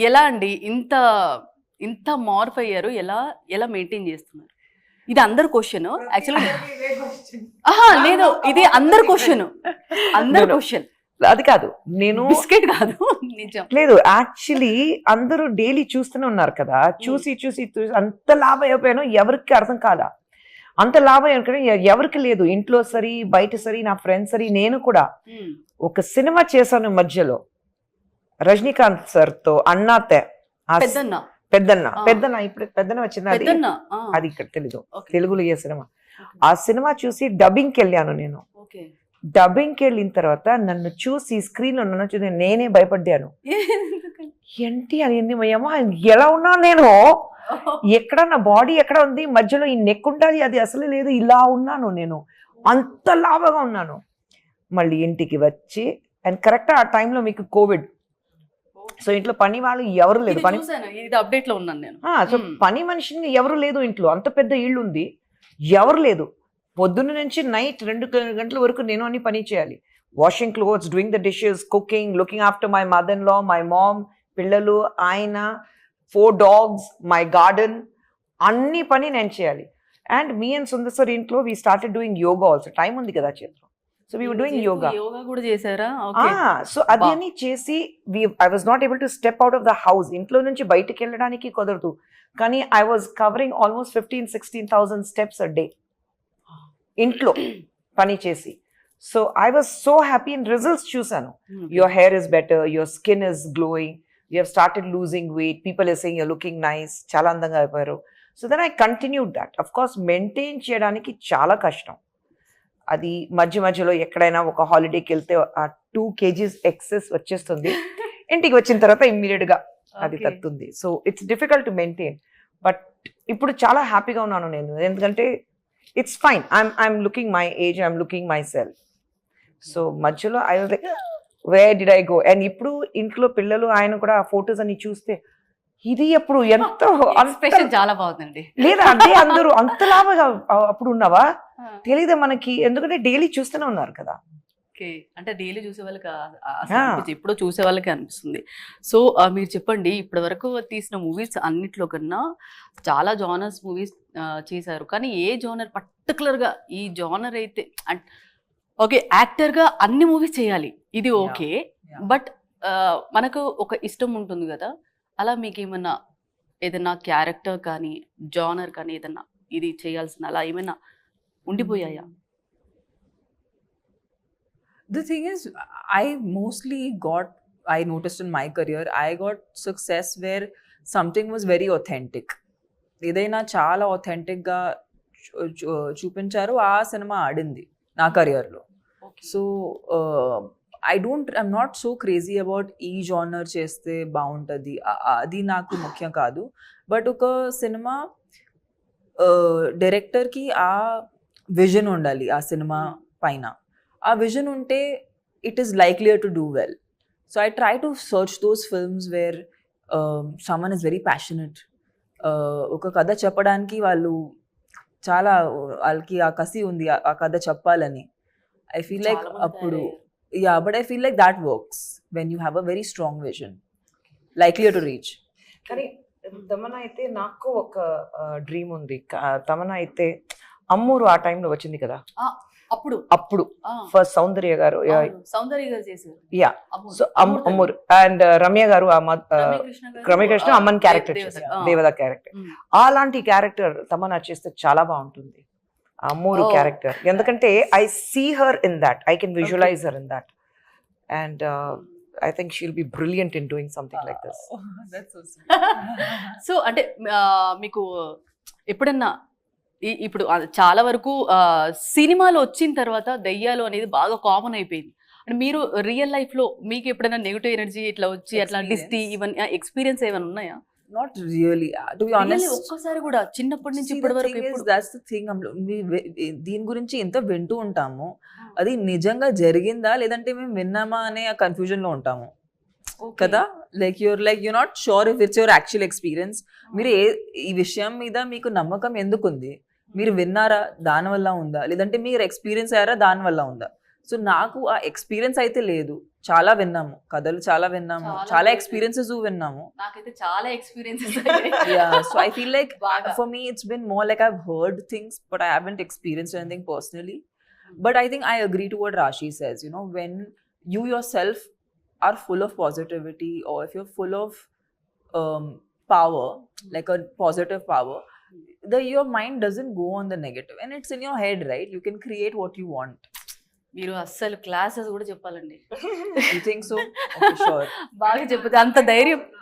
ఎలా అండి ఇంత ఇంత మార్పు అయ్యారు? ఎలా ఎలా మెయింటైన్ చేస్తున్నారు? ఇది అందరి క్వశ్చన్ యాక్చువల్గా. లేదు, ఇది అందరి క్వశ్చన్, అందరి క్వశ్చన్. అది కాదు, నేను బిస్కెట్ కాదు, నిజం. లేదు, యాక్చువల్లీ అందరూ డైలీ చూస్తూనే ఉన్నారు కదా, చూసి చూసి చూసి అంత లాభం అయిపోయాను, ఎవరికి అర్థం కాదా? అంత లాభం ఎవరికి లేదు, ఇంట్లో సరి బయట సరి, నా ఫ్రెండ్స్ సరి, నేను కూడా ఒక సినిమా చేశాను మధ్యలో రజనీకాంత్ సార్ తో, అన్నాతే పెద్దన్న పెద్దన్న పెద్దన్న ఇప్పుడు పెద్దన్న వచ్చింది, అది పెద్దన్న అది ఇక్కడ తెలీదు, తెలుగులో ఏ సినిమా. ఆ సినిమా చూసి డబ్బింగ్కి వెళ్ళాను నేను. డబ్బింగ్కి వెళ్ళిన తర్వాత నన్ను చూసి స్క్రీన్ లో నన్ను చూసి నేనే భయపడ్డాను. ఏంటి అని ఏమో ఎలా ఉన్నాను నేను, ఎక్కడ నా బాడీ ఎక్కడ ఉంది, మధ్యలో ఈ నెక్ ఉండాలి, అది అసలు లేదు, ఇలా ఉన్నాను నేను, అంత లాభంగా ఉన్నాను. మళ్ళీ ఇంటికి వచ్చి అండ్ కరెక్ట్ ఆ టైంలో మీకు కోవిడ్, సో ఇంట్లో పని వాళ్ళు ఎవరు లేదు, పని అప్డేట్ లో ఉన్నాను నేను. సో పని మనిషిని ఎవరు లేదు ఇంట్లో, అంత పెద్ద ఇల్లు ఉంది, ఎవరు లేదు. పొద్దున్న నుంచి నైట్ 2 గంటల వరకు నేను అన్ని పని చేయాలి. Washing clothes, doing the dishes, cooking, looking after my mother in law, my mom, పిల్లలు, ఆయన, 4 dogs, మై గార్డెన్, అన్ని పని నేను చేయాలి. And me and Sundar sir ఇంట్లో we started doing yoga also, time ఉంది కదా చేతిలో, so we were doing yoga కూడా చేశారా? సో అది అని చేసి I was not able to step out of the house, ఇంట్లో నుంచి బయటకు వెళ్ళడానికి కుదరదు, కానీ I was covering almost 15,000-16,000 steps a day ఇంట్లో పని చేసి. So I was so happy, and results చూసాను. Your hair is better, your skin is glowing, you have started losing weight, people is saying you're looking nice, చాలా అందంగా అయిపోయారు. So then I continued that. Of course maintain చేయడానికి చాలా కష్టం, అది మధ్య మధ్యలో ఎక్కడైనా ఒక హాలిడేకి వెళ్తే ఆ 2 kgs ఎక్సెస్ వచ్చేస్తుంది, ఇంటికి వచ్చిన తర్వాత ఇమ్మీడియట్ గా అది తగ్గుతుంది. So it's difficult to maintain, but ఇప్పుడు చాలా హ్యాపీగా ఉన్నాను నేను, ఎందుకంటే it's fine, I'm looking my age, I'm looking myself. So మధ్యలో I was like where did I go, and ఇప్పుడు ఇంట్లో పిల్లలు ఆయన కూడా ఆ ఫొటోస్ అన్ని చూస్తే ఇది ఎప్పుడు ఎంతో చాలా బాగుందండి, లేదా అదే అందరూ అంతలాగా అప్పుడు ఉన్నావా తెలీదా మనకి, ఎందుకంటే డైలీ చూస్తూనే ఉన్నారు కదా. అంటే డైలీ చూసే వాళ్ళకి ఇప్పుడు చూసే వాళ్ళకి అనిపిస్తుంది. సో మీరు చెప్పండి, ఇప్పటి వరకు తీసిన మూవీస్ అన్నిట్లో కన్నా చాలా జానర్స్ మూవీస్ చేశారు, కానీ ఏ జానర్ పర్టికులర్ గా ఈ జానర్ అయితే ఓకే యాక్టర్ గా అన్ని మూవీస్ చేయాలి ఇది ఓకే, బట్ మనకు ఒక ఇష్టం ఉంటుంది కదా, అలా మీకు ఏదైనా క్యారెక్టర్ కానీ జానర్ కానీ ఏదన్నా ఇది చేయాల్సిన అలా ఏమైనా ఉండిపోయాయా? The thing is, I noticed in my career, I got success where something was very authentic. ఏదైనా చాలా authenticగా చూపించారు, ఆ సినిమా ఆడింది నా కెరియర్లో. So I'm not so crazy about ఈ జానర్ చేస్తే బాగుంటుంది, అది నాకు ముఖ్యం కాదు. బట్ ఒక సినిమా డైరెక్టర్కి ఆ విజన్ ఉండాలి ఆ సినిమా పైన, ఆ విజన్ ఉంటే it is likelier to do well. So I try to search those films where someone is very passionate. ఒక కథ చెప్పడానికి వాళ్ళకి ఆ కసి ఉంది ఆ కథ చెప్పాలని. ఐ ఫీల్ లైక్ అప్పుడు but I feel like that works when you have a very strong vision, likelier to reach. కానీ తమన్నా అయితే నాకు ఒక డ్రీమ్ ఉంది. తమన్నా అయితే అమ్మూరు ఆ టైంలో వచ్చింది కదా, అప్పుడు ఫస్ట్ సౌందర్య గారు చేశారు, yeah. So Ammoru and Ramya గారు రమ్యకృష్ణ అమ్మన్ క్యారెక్టర్ చేశారు, దేవదా క్యారెక్టర్. అలాంటి క్యారెక్టర్ తమన్నా చేస్తే చాలా బాగుంటుంది అమ్మూరు క్యారెక్టర్, ఎందుకంటే I see her in that, I can visualise her in that, and I think she'll be brilliant in doing something like this. That's so sweet. So అంటే మీకు ఎప్పుడన్నా ఇప్పుడు చాలా వరకు సినిమాలు వచ్చిన తర్వాత దయ్యాలు అనేది బాగా కామన్ అయిపోయింది, అంటే మీరు రియల్ లైఫ్ లో మీకు ఎప్పుడైనా నెగిటివ్ ఎనర్జీ ఇట్లా వచ్చి అట్లా డిస్టీ ఇవన్నీ ఎక్స్పీరియన్స్ ఏమైనా ఉన్నాయా? Not really, to be honest. ఒక్కసారి కూడా చిన్నప్పటి నుంచి ఇప్పటి వరకు that's the thing, దీని గురించి ఎంత వింటూ ఉంటాము, అది నిజంగా జరిగిందా లేదంటే మేము విన్నామా అనే ఆ కన్ఫ్యూజన్ లో ఉంటాము కదా. you're not sure if it's your actual experience. మీరు ఈ విషయం మీద మీకు నమ్మకం ఎందుకు ఉంది, మీరు విన్నారా దానివల్ల ఉందా, లేదంటే మీరు ఎక్స్పీరియన్స్ అయ్యారా దానివల్ల ఉందా? సో నాకు ఆ ఎక్స్పీరియన్స్ అయితే లేదు, చాలా విన్నాము, కథలు చాలా విన్నాము, చాలా చాలా విన్నాము. ఎక్స్పీరియన్సెస్ విన్నాము. నాకైతే చాలా experiences Yeah, so I feel like బాగా. for me it's been more like I've heard things but I haven't experienced anything personally. But I think I agree to what Rashi says, you know, when you yourself are full of positivity, or if you're full of power, like a positive power, your mind doesn't go on the negative and it's in your head, right? You can create what you want. మీరు అస్సలు classes కూడా చెప్పాలండి. You think so? Okay, sure. బాగా చెప్పదు అంత ధైర్యం